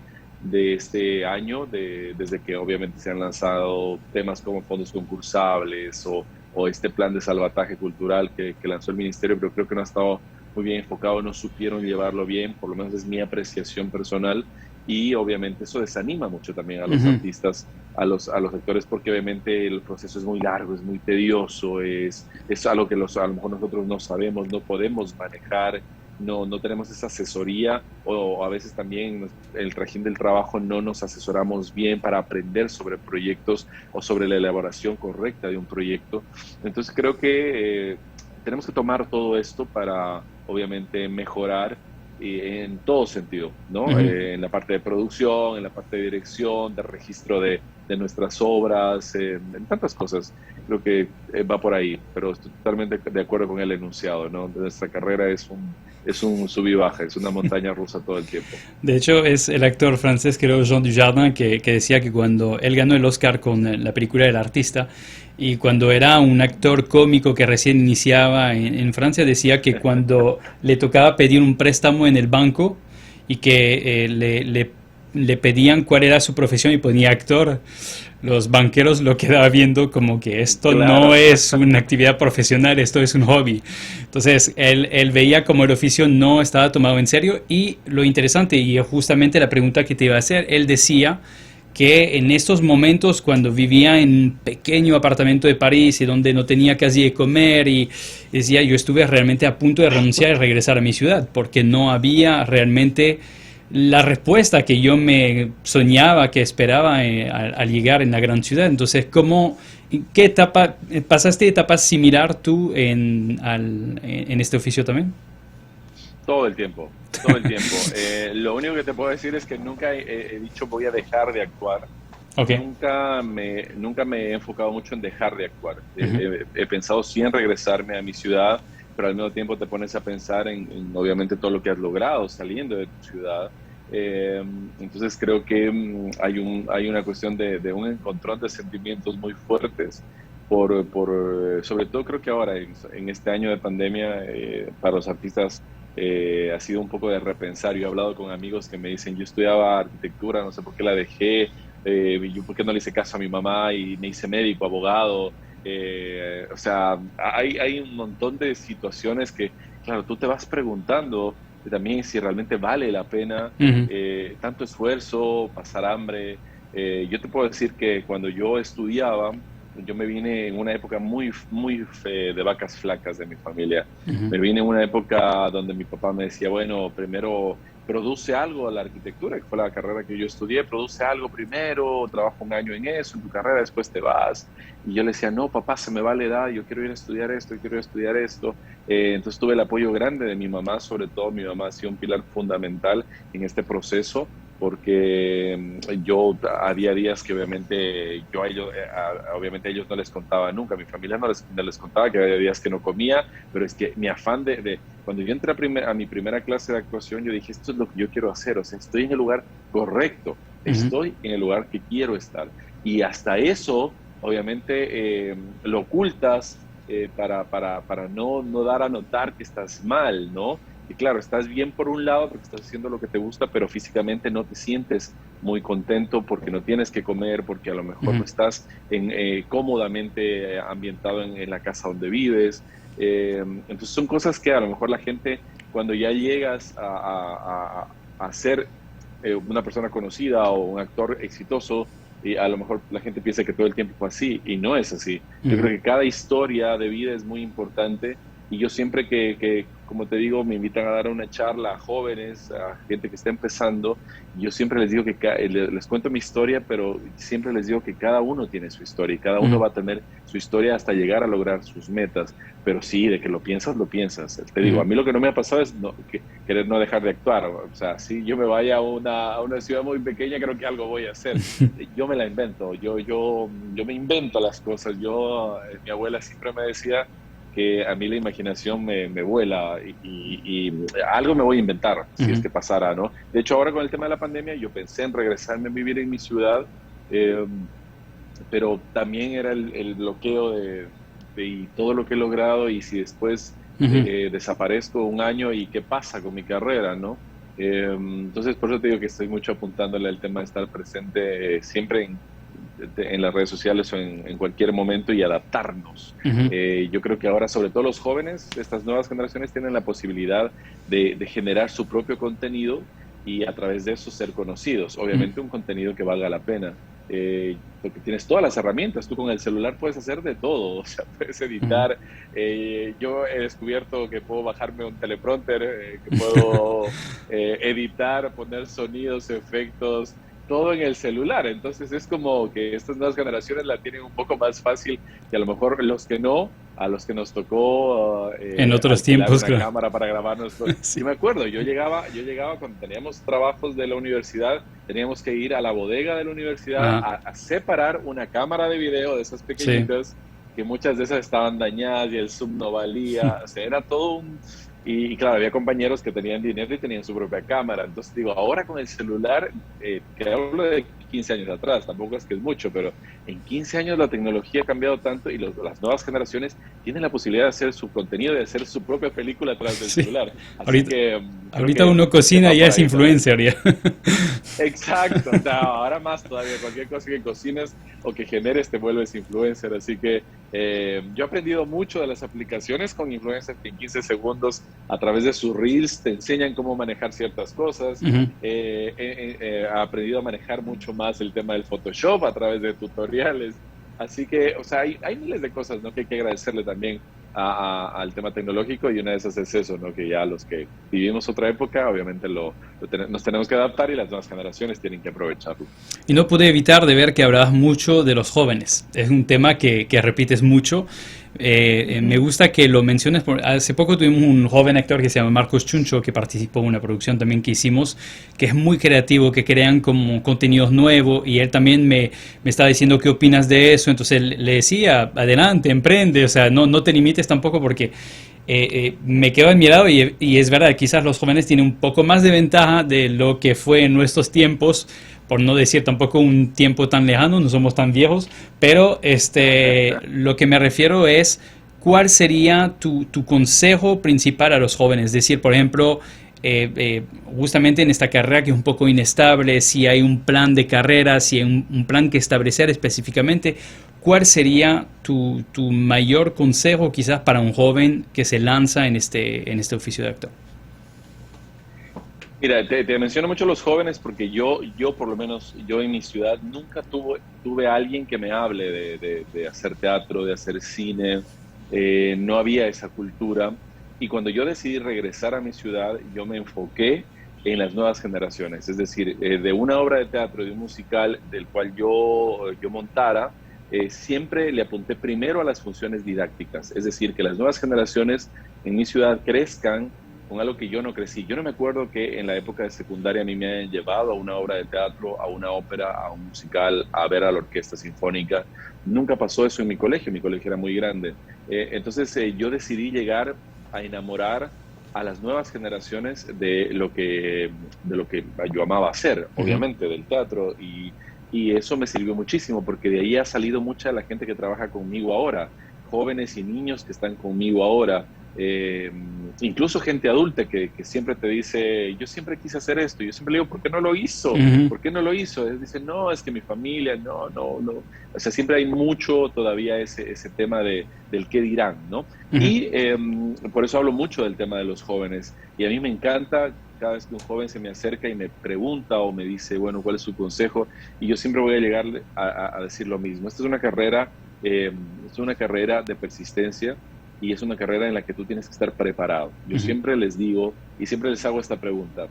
este año, desde que obviamente se han lanzado temas como fondos concursables o este plan de salvataje cultural que lanzó el ministerio, pero creo que no ha estado muy bien enfocado, no supieron llevarlo bien, por lo menos es mi apreciación personal, y obviamente eso desanima mucho también a los Ujú. artistas, a los actores, porque obviamente el proceso es muy largo, es muy tedioso, es algo que a lo mejor nosotros no sabemos, no podemos manejar, no tenemos esa asesoría, o a veces también el régimen del trabajo no nos asesoramos bien para aprender sobre proyectos o sobre la elaboración correcta de un proyecto. Entonces creo que tenemos que tomar todo esto para obviamente mejorar en todo sentido, ¿no? Ujú. En la parte de producción, en la parte de dirección, de registro de nuestras obras, en tantas cosas. Creo que va por ahí, pero estoy totalmente de acuerdo con el enunciado, ¿no? Nuestra carrera es un sub y baja, es una montaña rusa todo el tiempo. De hecho, es el actor francés, creo, Jean Dujardin, que decía que cuando él ganó el Oscar con la película El Artista, y cuando era un actor cómico que recién iniciaba en Francia, decía que cuando le tocaba pedir un préstamo en el banco y que le pedían cuál era su profesión y ponía actor, los banqueros lo quedaban viendo como que esto no Claro, es una actividad profesional, esto es un hobby. Entonces, él veía como el oficio no estaba tomado en serio, y lo interesante, y justamente la pregunta que te iba a hacer, él decía que en estos momentos, cuando vivía en un pequeño apartamento de París y donde no tenía casi de comer, y decía, yo estuve realmente a punto de renunciar y regresar a mi ciudad porque no había realmente la respuesta que yo me soñaba, que esperaba al llegar en la gran ciudad. Entonces, ¿en qué etapa pasaste etapas similar tú en este oficio también? todo el tiempo, todo el tiempo. Lo único que te puedo decir es que nunca he dicho voy a dejar de actuar. Ok. Nunca me he enfocado mucho en dejar de actuar. Ujú. He pensado sí en regresarme a mi ciudad, pero al mismo tiempo te pones a pensar obviamente todo lo que has logrado saliendo de tu ciudad. Eh, entonces creo que hay una cuestión de un encontrón de sentimientos muy fuertes sobre todo creo que ahora en este año de pandemia para los artistas ha sido un poco de repensar. Yo he hablado con amigos que me dicen, yo estudiaba arquitectura, no sé por qué la dejé, yo por qué no le hice caso a mi mamá y me hice médico, abogado. O sea, hay un montón de situaciones que, claro, tú te vas preguntando también si realmente vale la pena Ujú. tanto esfuerzo, pasar hambre. Yo te puedo decir que cuando yo estudiaba, yo me vine en una época de vacas flacas de mi familia. Ujú. Me vine en una época donde mi papá me decía, bueno, primero produce algo a la arquitectura, que fue la carrera que yo estudié, produce algo primero, trabaja un año en eso, en tu carrera, después te vas. Y yo le decía, no, papá, se me va la edad, yo quiero ir a estudiar esto, yo quiero ir a estudiar esto. Entonces tuve el apoyo grande de mi mamá, sobre todo mi mamá ha sido un pilar fundamental en este proceso, porque yo había días que obviamente obviamente a ellos no les contaba nunca, a mi familia no les contaba que había días que no comía, pero es que mi afán cuando yo entré a mi primera clase de actuación, yo dije, esto es lo que yo quiero hacer, o sea, estoy en el lugar correcto, Ujú. estoy en el lugar que quiero estar. Y hasta eso, obviamente, lo ocultas para no dar a notar que estás mal, ¿no? Y claro, estás bien por un lado porque estás haciendo lo que te gusta, pero físicamente no te sientes muy contento porque no tienes que comer, porque a lo mejor no Ujú. estás cómodamente ambientado en la casa donde vives. Entonces son cosas que a lo mejor la gente, cuando ya llegas a ser una persona conocida o un actor exitoso, y a lo mejor la gente piensa que todo el tiempo fue así y no es así. Yo Ujú. creo que cada historia de vida es muy importante, y yo siempre como te digo, me invitan a dar una charla a jóvenes, a gente que está empezando, yo siempre les digo les cuento mi historia, pero siempre les digo que cada uno tiene su historia y cada uno Ujú. va a tener su historia hasta llegar a lograr sus metas. Pero sí, de que lo piensas, lo piensas. Te digo, a Ujú. mí lo que no me ha pasado es querer no dejar de actuar. O sea, si yo me vaya a una ciudad muy pequeña, creo que algo voy a hacer. Yo me la invento, yo me invento las cosas. Mi abuela siempre me decía que a mí la imaginación me vuela, y algo me voy a inventar si es Ujú. que pasara, ¿no? De hecho, ahora con el tema de la pandemia, yo pensé en regresarme a vivir en mi ciudad, eh, pero también era el bloqueo y todo lo que he logrado, y si después Ujú. desaparezco un año, y qué pasa con mi carrera, ¿no? Entonces, por eso te digo que estoy mucho apuntándole al tema de estar presente siempre en las redes sociales o en cualquier momento y adaptarnos. Yo creo que ahora, sobre todo los jóvenes, estas nuevas generaciones tienen la posibilidad de generar su propio contenido y a través de eso ser conocidos. Obviamente un contenido que valga la pena. Porque tienes todas las herramientas, tú con el celular puedes hacer de todo, o sea, puedes editar. Yo he descubierto que puedo bajarme un teleprompter, que puedo editar, poner sonidos, efectos, todo en el celular. Entonces es como que estas nuevas generaciones la tienen un poco más fácil que a lo mejor los que no, a los que nos tocó en otros tiempos, una cámara para grabar nuestros... Sí. Y me acuerdo, yo llegaba cuando teníamos trabajos de la universidad, teníamos que ir a la bodega de la universidad a separar una cámara de video de esas pequeñitas, que muchas de esas estaban dañadas y el zoom no valía, o sea, era todo un... Y claro, había compañeros que tenían dinero y tenían su propia cámara. Entonces digo, ahora con el celular, que hablo de 15 años atrás, tampoco es que es mucho, pero en 15 años la tecnología ha cambiado tanto y las nuevas generaciones tienen la posibilidad de hacer su contenido, de hacer su propia película a través del celular. Así ahorita uno cocina y ya es influencer ya. Exacto, o sea, ahora más todavía, cualquier cosa que cocines o que generes te vuelves influencer. Así que yo he aprendido mucho de las aplicaciones con influencers que en 15 segundos a través de sus reels te enseñan cómo manejar ciertas cosas. He aprendido a manejar mucho más el tema del Photoshop a través de tutoriales. Así que, o sea, hay miles de cosas, ¿no?, que hay que agradecerle también al tema tecnológico, y una de esas es eso, ¿no?, que ya los que vivimos otra época, obviamente nos tenemos que adaptar y las nuevas generaciones tienen que aprovecharlo. Y no pude evitar de ver que hablabas mucho de los jóvenes. Es un tema que repites mucho. Me gusta que lo menciones. Hace poco tuvimos un joven actor que se llama Marcos Chuncho, que participó en una producción también que hicimos, que es muy creativo, que crean como contenidos nuevos, y él también me estaba diciendo qué opinas de eso. Entonces le decía, adelante, emprende, o sea, no te limites tampoco, porque me quedo admirado y es verdad, quizás los jóvenes tienen un poco más de ventaja de lo que fue en nuestros tiempos, por no decir tampoco un tiempo tan lejano, no somos tan viejos, pero lo que me refiero es, ¿cuál sería tu consejo principal a los jóvenes? Es decir, por ejemplo, justamente en esta carrera que es un poco inestable, si hay un plan de carrera, si hay un plan que establecer específicamente, ¿cuál sería tu mayor consejo quizás para un joven que se lanza en este oficio de actor? Mira, te menciono mucho los jóvenes porque yo por lo menos, yo en mi ciudad nunca tuve a alguien que me hable de hacer teatro, de hacer cine. No había esa cultura. Y cuando yo decidí regresar a mi ciudad, yo me enfoqué en las nuevas generaciones. Es decir, de una obra de teatro, de un musical del cual yo montara, siempre le apunté primero a las funciones didácticas. Es decir, que las nuevas generaciones en mi ciudad crezcan con algo que yo no crecí. Yo no me acuerdo que en la época de secundaria a mí me hayan llevado a una obra de teatro, a una ópera, a un musical, a ver a la orquesta sinfónica. Nunca pasó eso en mi colegio era muy grande. Entonces yo decidí llegar a enamorar a las nuevas generaciones de lo que yo amaba hacer, obviamente, del teatro, y eso me sirvió muchísimo, porque de ahí ha salido mucha de la gente que trabaja conmigo ahora, jóvenes y niños que están conmigo ahora, incluso gente adulta que siempre te dice, yo siempre quise hacer esto, yo siempre le digo, ¿por qué no lo hizo? ¿Por qué no lo hizo? Él dice, no, es que mi familia, no. O sea, siempre hay mucho todavía ese tema del qué dirán, ¿no? Y por eso hablo mucho del tema de los jóvenes, y a mí me encanta cada vez que un joven se me acerca y me pregunta o me dice, bueno, ¿cuál es su consejo? Y yo siempre voy a llegar a decir lo mismo. Esta es una carrera de persistencia, y es una carrera en la que tú tienes que estar preparado. Yo siempre les digo y siempre les hago esta pregunta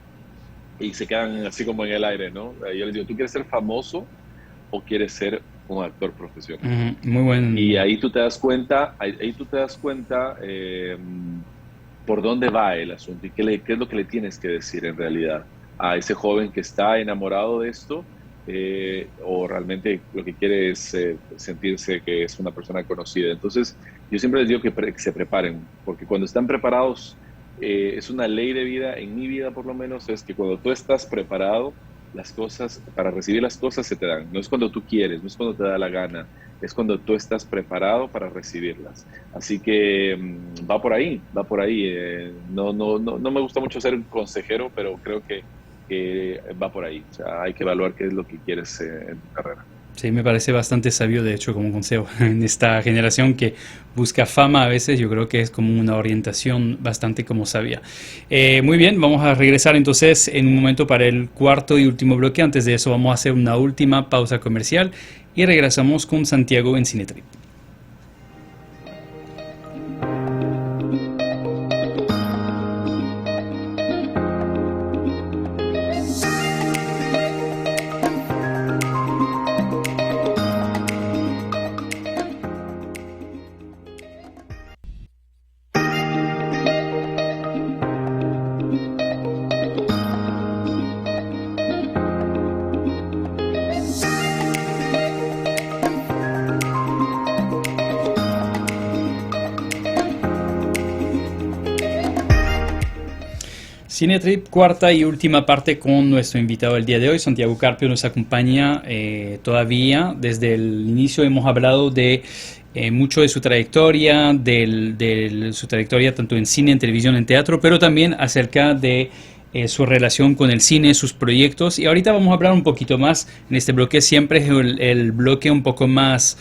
y se quedan así como en el aire, ¿no? Yo les digo, ¿tú quieres ser famoso o quieres ser un actor profesional? Muy bueno. Y ahí tú te das cuenta, por dónde va el asunto y qué es lo que le tienes que decir en realidad a ese joven que está enamorado de esto, o realmente lo que quiere es sentirse que es una persona conocida. Entonces yo siempre les digo que se preparen, porque cuando están preparados, es una ley de vida, en mi vida por lo menos, es que cuando tú estás preparado, las cosas, para recibir las cosas se te dan. No es cuando tú quieres, no es cuando te da la gana, es cuando tú estás preparado para recibirlas. Así que va por ahí. No me gusta mucho ser un consejero, pero creo que va por ahí. O sea, hay que evaluar qué es lo que quieres en tu carrera. Sí, me parece bastante sabio, de hecho, como consejo. En esta generación que busca fama a veces, yo creo que es como una orientación bastante como sabia. Muy bien, vamos a regresar entonces en un momento para el cuarto y último bloque. Antes de eso vamos a hacer una última pausa comercial y regresamos con Santiago en Cinetrip. Cinetrip, cuarta y última parte con nuestro invitado del día de hoy. Santiago Carpio nos acompaña todavía. Desde el inicio hemos hablado de mucho de su trayectoria, de su trayectoria tanto en cine, en televisión, en teatro, pero también acerca de su relación con el cine, sus proyectos. Y ahorita vamos a hablar un poquito más en este bloque. Siempre es el bloque un poco más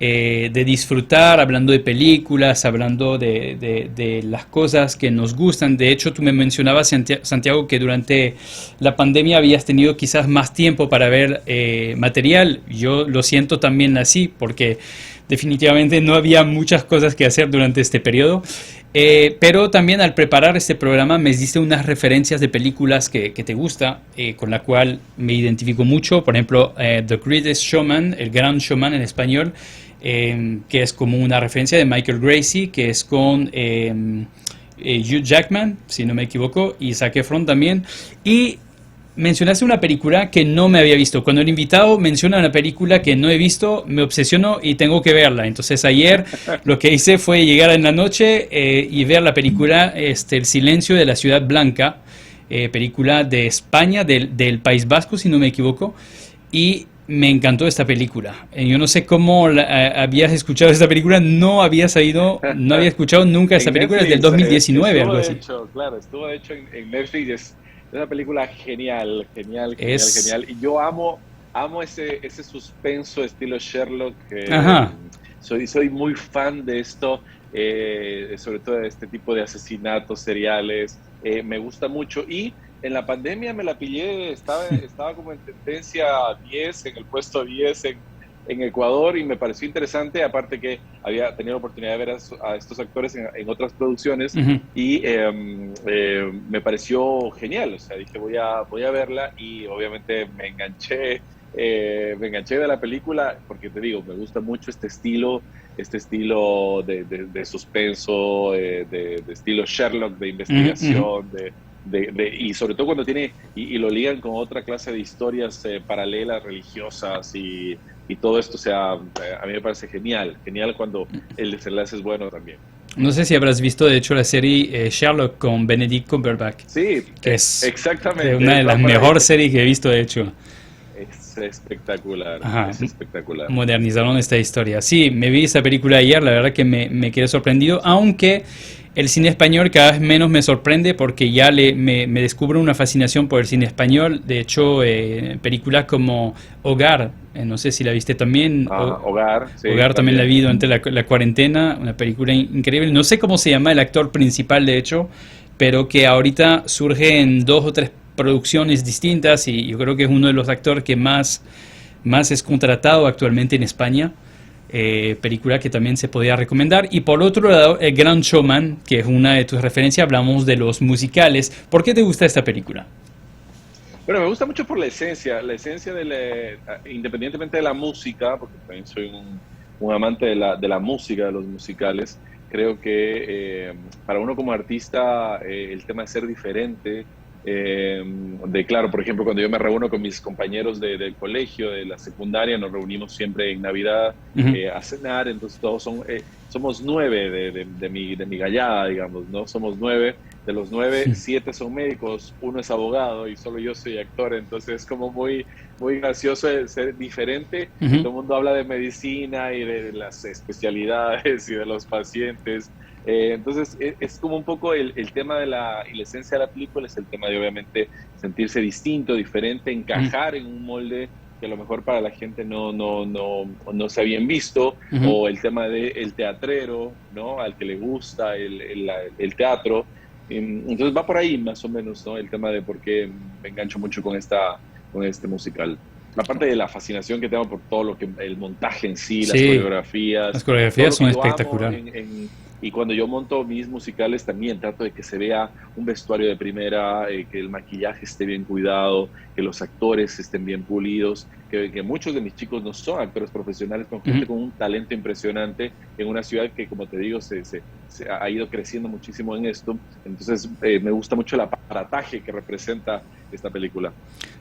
de disfrutar, hablando de películas, hablando de las cosas que nos gustan. De hecho, tú me mencionabas, Santiago, que durante la pandemia habías tenido quizás más tiempo para ver material. Yo lo siento también así, porque definitivamente no había muchas cosas que hacer durante este periodo. Pero también al preparar este programa me diste unas referencias de películas que te gusta, con la cual me identifico mucho. Por ejemplo, The Greatest Showman, El Gran Showman en español, que es como una referencia de Michael Gracie, que es con Hugh Jackman, si no me equivoco, y Zac Efron también. Y mencionaste una película que no me había visto. Cuando el invitado menciona una película que no he visto, me obsesiono y tengo que verla. Entonces ayer lo que hice fue llegar en la noche y ver la película El Silencio de la Ciudad Blanca, película de España, del País Vasco, si no me equivoco, y me encantó esta película. Yo no sé cómo habías escuchado esta película, no había escuchado nunca esta película, es del 2019, algo así. Estuvo de hecho en Netflix. Es una película genial. Y yo amo ese suspenso estilo Sherlock. Soy muy fan de esto, sobre todo de este tipo de asesinatos seriales. Me gusta mucho. Y en la pandemia me la pillé, estaba como en tendencia 10, en el puesto 10 en Ecuador, y me pareció interesante, aparte que había tenido la oportunidad de ver a estos actores en otras producciones. Y me pareció genial. O sea, dije voy a verla, y obviamente me enganché de la película, porque te digo, me gusta mucho este estilo de suspenso, de estilo Sherlock, de investigación, y sobre todo cuando tiene y lo ligan con otra clase de historias paralelas, religiosas y todo esto. O sea, a mí me parece genial cuando el desenlace es bueno también. No sé si habrás visto, de hecho, la serie Sherlock con Benedict Cumberbatch. Sí, que es exactamente una de las mejores series que he visto, de hecho. Es espectacular. Ajá. Es espectacular. Modernizaron esta historia. Sí, me vi esa película ayer, la verdad que me quedé sorprendido, aunque el cine español cada vez menos me sorprende, porque ya me descubro una fascinación por el cine español. De hecho, películas como Hogar, no sé si la viste también. Hogar, sí. Hogar también la vi durante la cuarentena, una película increíble. No sé cómo se llama el actor principal, de hecho, pero que ahorita surge en 2 o 3 producciones distintas, y yo creo que es uno de los actores que más es contratado actualmente en España. Película que también se podría recomendar. Y por otro lado, El Gran Showman, que es una de tus referencias. Hablamos de los musicales. ¿Por qué te gusta esta película? Bueno, me gusta mucho por la esencia independientemente de la música, porque también soy un amante de la música, de los musicales. Creo que para uno como artista, el tema de ser diferente, claro, por ejemplo, cuando yo me reúno con mis compañeros del colegio, de la secundaria, nos reunimos siempre en Navidad a cenar. Entonces todos somos 9 de mi gallada, digamos, ¿no? Somos 9. De los 9, 7 son médicos, 1 es abogado y solo yo soy actor. Entonces es como muy, muy gracioso ser diferente. Todo el mundo habla de medicina y de las especialidades y de los pacientes. Entonces es como un poco el tema y la esencia de la película es el tema de obviamente sentirse distinto, diferente, encajar en un molde que a lo mejor para la gente no se habían visto, Ujú. o el tema del teatrero, ¿no? Al que le gusta el teatro. Entonces va por ahí más o menos, ¿no? El tema de por qué me engancho mucho con este musical. Aparte de la fascinación que tengo por todo lo que el montaje en sí, las Sí, las coreografías, todo coreografías lo que son yo amo espectaculares. y cuando yo monto mis musicales también trato de que se vea un vestuario de primera, que el maquillaje esté bien cuidado, que los actores estén bien pulidos, que muchos de mis chicos no son actores profesionales, con gente Ujú. con un talento impresionante en una ciudad que, como te digo, se ha ido creciendo muchísimo en esto. Entonces, me gusta mucho el aparataje que representa esta película.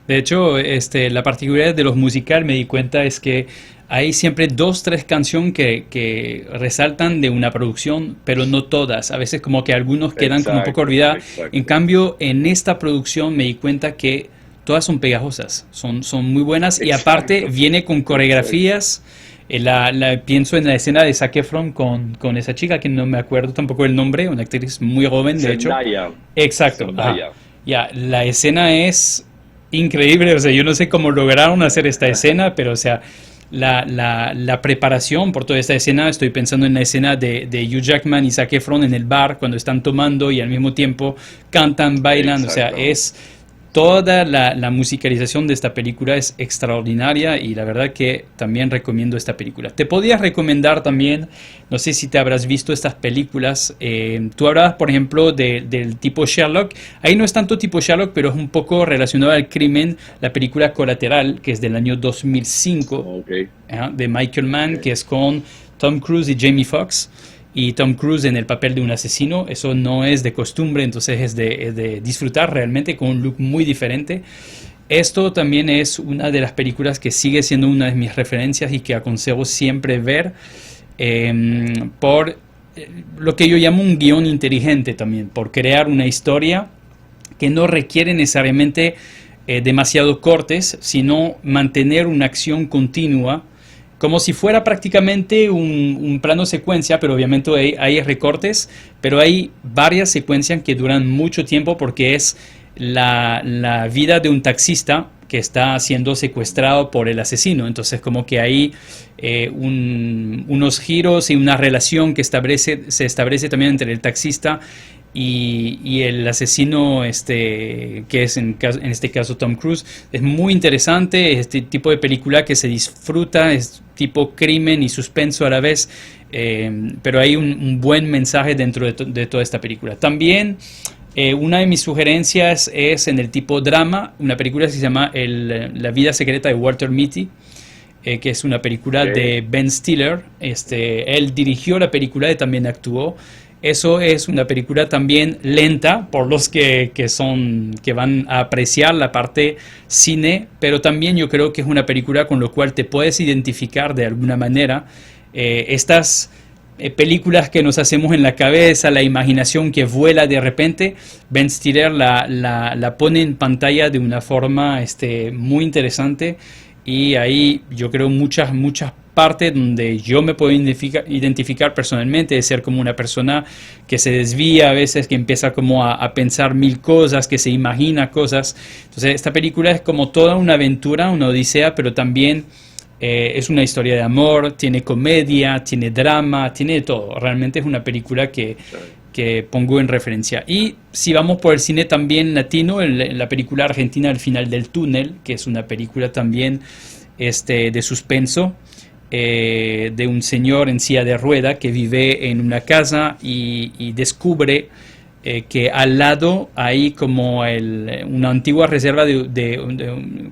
De hecho, la particularidad de los musicales, me di cuenta, es que hay siempre dos, tres canciones que resaltan de una producción, pero no todas. A veces como que algunos quedan como un poco Exacto, olvidadas. En exacto, cambio, en esta producción me di cuenta que todas son pegajosas, son muy buenas y aparte exacto, viene con exacto. coreografías. Pienso en la escena de Zac Efron con esa chica que no me acuerdo tampoco el nombre, una actriz muy joven, de hecho. Zendaya, Exacto, ajá. Zendaya. Ya, la escena es increíble, o sea, yo no sé cómo lograron hacer esta escena, pero o sea, la preparación por toda esta escena, estoy pensando en la escena de Hugh Jackman y Zac Efron en el bar cuando están tomando y al mismo tiempo cantan, bailan, o sea, Exacto. es toda la musicalización de esta película es extraordinaria y la verdad que también recomiendo esta película. Te podía recomendar también, no sé si te habrás visto estas películas, tú hablabas por ejemplo del tipo Sherlock, ahí no es tanto tipo Sherlock, pero es un poco relacionado al crimen, la película Colateral, que es del año 2005, Ok, de Michael Mann, ok. que es con Tom Cruise y Jamie Foxx. Y Tom Cruise en el papel de un asesino, eso no es de costumbre, entonces es de disfrutar realmente con un look muy diferente. Esto también es una de las películas que sigue siendo una de mis referencias y que aconsejo siempre ver por lo que yo llamo un guión inteligente también, por crear una historia que no requiere necesariamente demasiado cortes, sino mantener una acción continua, como si fuera prácticamente un plano secuencia, pero obviamente hay recortes, pero hay varias secuencias que duran mucho tiempo porque es la vida de un taxista que está siendo secuestrado por el asesino. Entonces como que hay unos giros y una relación que se establece también entre el taxista y el asesino, que es en este caso Tom Cruise. Es muy interesante este tipo de película que se disfruta, es tipo crimen y suspenso a la vez, pero hay un buen mensaje dentro de toda esta película. También una de mis sugerencias es en el tipo drama, una película que se llama La vida secreta de Walter Mitty, que es una película Ok. de Ben Stiller. Él dirigió la película y también actuó. Eso es una película también lenta por los que van a apreciar la parte cine, pero también yo creo que es una película con la cual te puedes identificar de alguna manera. Estas películas que nos hacemos en la cabeza, la imaginación que vuela de repente, Ben Stiller la pone en pantalla de una forma muy interesante y ahí yo creo muchas partes donde yo me puedo identificar personalmente, de ser como una persona que se desvía a veces, que empieza como a pensar mil cosas, que se imagina cosas. Entonces esta película es como toda una aventura, una odisea, pero también es una historia de amor, tiene comedia, tiene drama, tiene de todo. Realmente es una película que pongo en referencia. Y si vamos por el cine también latino, la película argentina El final del túnel, que es una película también de suspenso, de un señor en silla de rueda que vive en una casa y descubre que al lado hay como una antigua reserva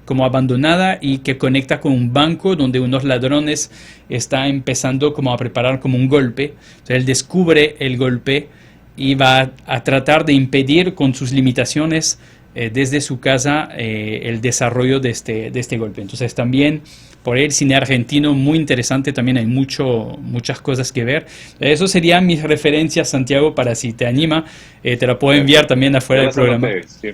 como abandonada y que conecta con un banco donde unos ladrones están empezando como a preparar como un golpe. Entonces él descubre el golpe y va a tratar de impedir con sus limitaciones desde su casa el desarrollo de este golpe. Entonces también por el cine argentino muy interesante, también hay muchas cosas que ver. Eso serían mis referencias, Santiago, para si te anima, te la puedo enviar Perfecto. también Ya afuera del las programa. anoté, sí.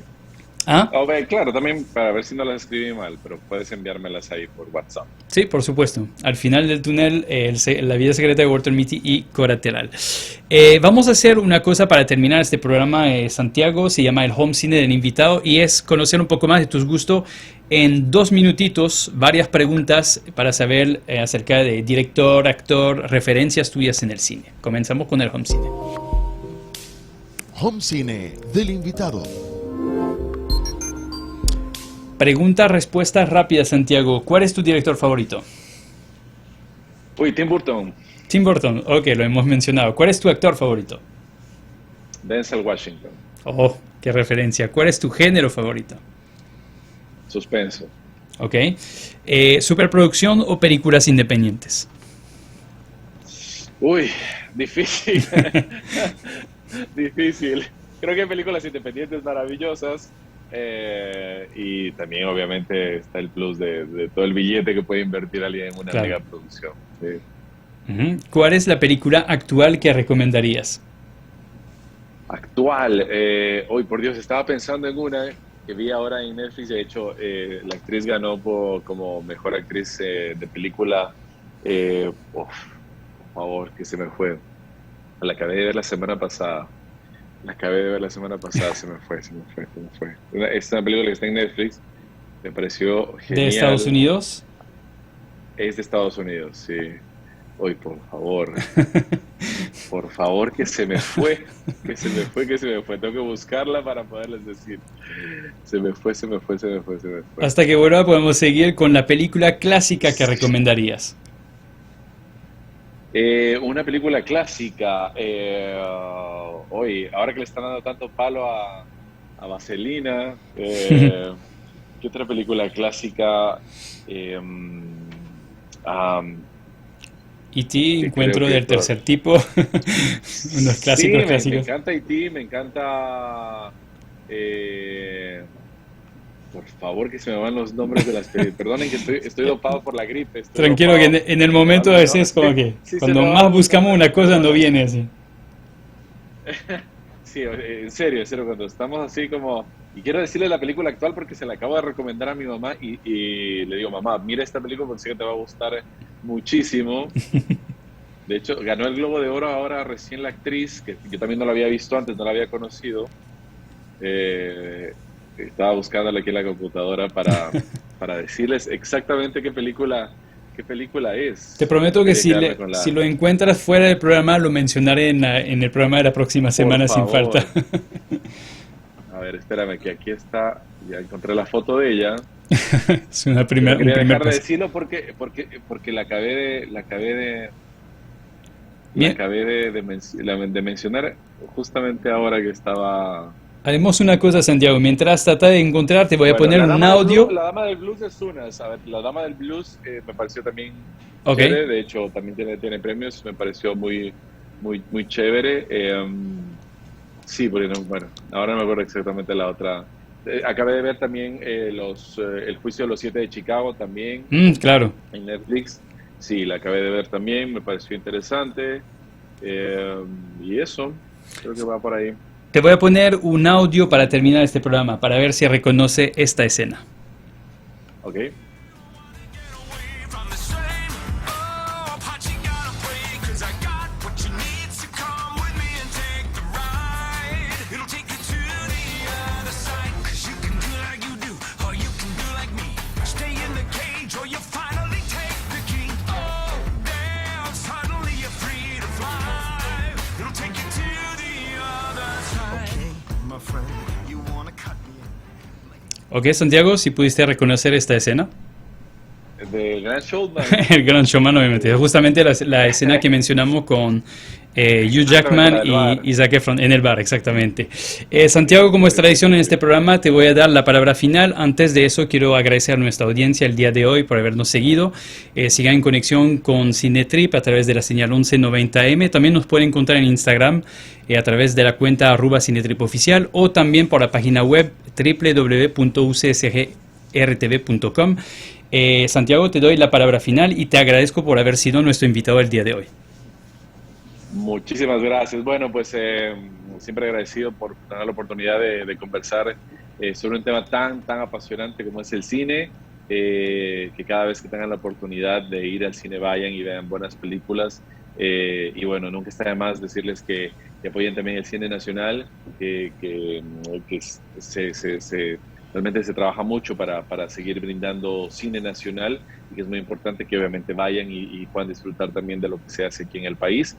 Ah, Claro, también para ver si no las escribí mal, pero puedes enviármelas ahí por WhatsApp. sí, por supuesto. Al final del túnel, la vida secreta de Walter Mitty y Collateral. Vamos a hacer una cosa para terminar este programa, Santiago. Se llama el Home Cine del invitado y es conocer un poco más de tus gustos. En 2 minutitos, varias preguntas para saber acerca de director, actor, referencias tuyas en el cine. Comenzamos con el Home Cine. Home Cine del invitado. Pregunta, respuesta rápida, Santiago. ¿Cuál es tu director favorito? Uy, Tim Burton, Tim Burton. Ok, lo hemos mencionado. ¿Cuál es tu actor favorito? Denzel Washington, Oh, qué referencia. ¿Cuál es tu género favorito? suspenso. Ok. ¿Superproducción o películas independientes? Uy, difícil. Difícil. Creo que hay películas independientes maravillosas. Y también obviamente está el plus de todo el billete que puede invertir alguien en una Claro. mega producción. Sí. Ujú. ¿Cuál es la película actual que recomendarías? Actual. Hoy, por Dios, estaba pensando en una que vi ahora en Netflix. De hecho, la actriz ganó como mejor actriz de película. Por favor, que se me fue. La acabé de ver la semana pasada. Se me fue. Es una película que está en Netflix. Me pareció ¿De genial. Estados Unidos? Es de Estados Unidos, sí. Hoy, por favor. Por favor, que se me fue. Tengo que buscarla para poderles decir. Se me fue. Hasta que vuelva podemos seguir con la película clásica que recomendarías. Una película clásica. Hoy, ahora que le están dando tanto palo a Vaselina. ¿Qué otra película clásica? E.T., que creo Encuentro que del todo- tercer tipo. Unos Sí, clásicos, me clásicos. encanta E.T., me encanta. Por favor, que se me van los nombres de las películas. Perdonen que estoy dopado por la gripe. Tranquilo que en el momento a veces es como que Sí, cuando más buscamos una cosa no viene así. Sí, en serio, cuando estamos así como... Y quiero decirle la película actual porque se la acabo de recomendar a mi mamá y le digo, mamá, mira esta película porque sé que te va a gustar muchísimo. De hecho, ganó el Globo de Oro ahora recién la actriz, que yo también no la había visto antes, no la había conocido. Estaba buscándola aquí en la computadora para decirles exactamente qué película es. Te prometo que Quería quedarme con si lo encuentras fuera del programa, lo mencionaré en el programa de la próxima semana sin favor. falta. A ver, espérame, que aquí está. Ya encontré la foto de ella. Es un No primer quería dejar de paso. decirlo porque la Bien. acabé de mencionar justamente ahora que estaba... Haremos una cosa, Santiago. Mientras trata de encontrar, te voy a Bueno, poner la un Dama del audio. Blues- la Dama del Blues es una, ¿sabes? La Dama del Blues me pareció también Ok. chévere. De hecho, también tiene premios. Me pareció muy chévere. Sí, porque bueno, ahora no me acuerdo exactamente la otra. Acabé de ver también El Juicio de los Siete de Chicago también Claro. en Netflix. Sí, la acabé de ver también. Me pareció interesante. Y eso, creo que va por ahí. Te voy a poner un audio para terminar este programa, para ver si reconoce esta escena. ¿Ok? From the strain, oh, apart you gotta play, 'cause I got what you need, so come with me and take the ride. It'll take you to the other side, 'cause you can do like you do, or you can do like me. Stay in the cage, or you finally take the key. Oh, damn, suddenly you're free to fly. It'll take you to the other side. Okay, my friend, you wanna cut me. Ok, Santiago, si pudiste reconocer esta escena. De Grand Showman. El gran showman, obviamente. Justamente la escena que mencionamos con Hugh Jackman del bar. y Zac Efron en el bar, exactamente. Santiago, como es tradición en este programa, te voy a dar la palabra final. Antes de eso, quiero agradecer a nuestra audiencia el día de hoy por habernos seguido. Sigan en conexión con Cinetrip a través de la señal 1190M. También nos pueden encontrar en Instagram a través de la cuenta @cinetripoficial o también por la página web www.ucsgrtv.com. Santiago, te doy la palabra final y te agradezco por haber sido nuestro invitado el día de hoy. Muchísimas gracias. Bueno, pues siempre agradecido por tener la oportunidad de conversar sobre un tema tan apasionante como es el cine, que cada vez que tengan la oportunidad de ir al cine vayan y vean buenas películas. Y bueno, nunca está de más decirles que apoyen también el cine nacional, que realmente se trabaja mucho para seguir brindando cine nacional, y que es muy importante que obviamente vayan y puedan disfrutar también de lo que se hace aquí en el país.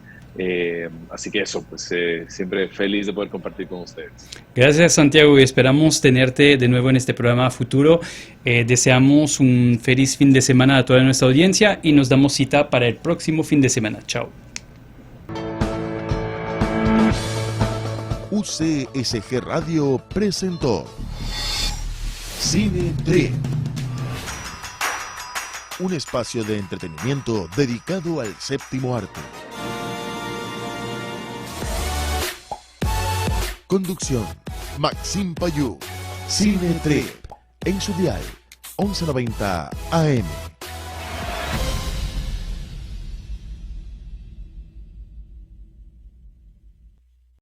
Así que eso, pues siempre feliz de poder compartir con ustedes. Gracias, Santiago, y esperamos tenerte de nuevo en este programa futuro. Deseamos un feliz fin de semana a toda nuestra audiencia y nos damos cita para el próximo fin de semana. Chao. UCSG Radio presentó Cine Trip, un espacio de entretenimiento dedicado al séptimo arte. Conducción, Maxime Payú. Cine Trip, en su dial, 1190 AM.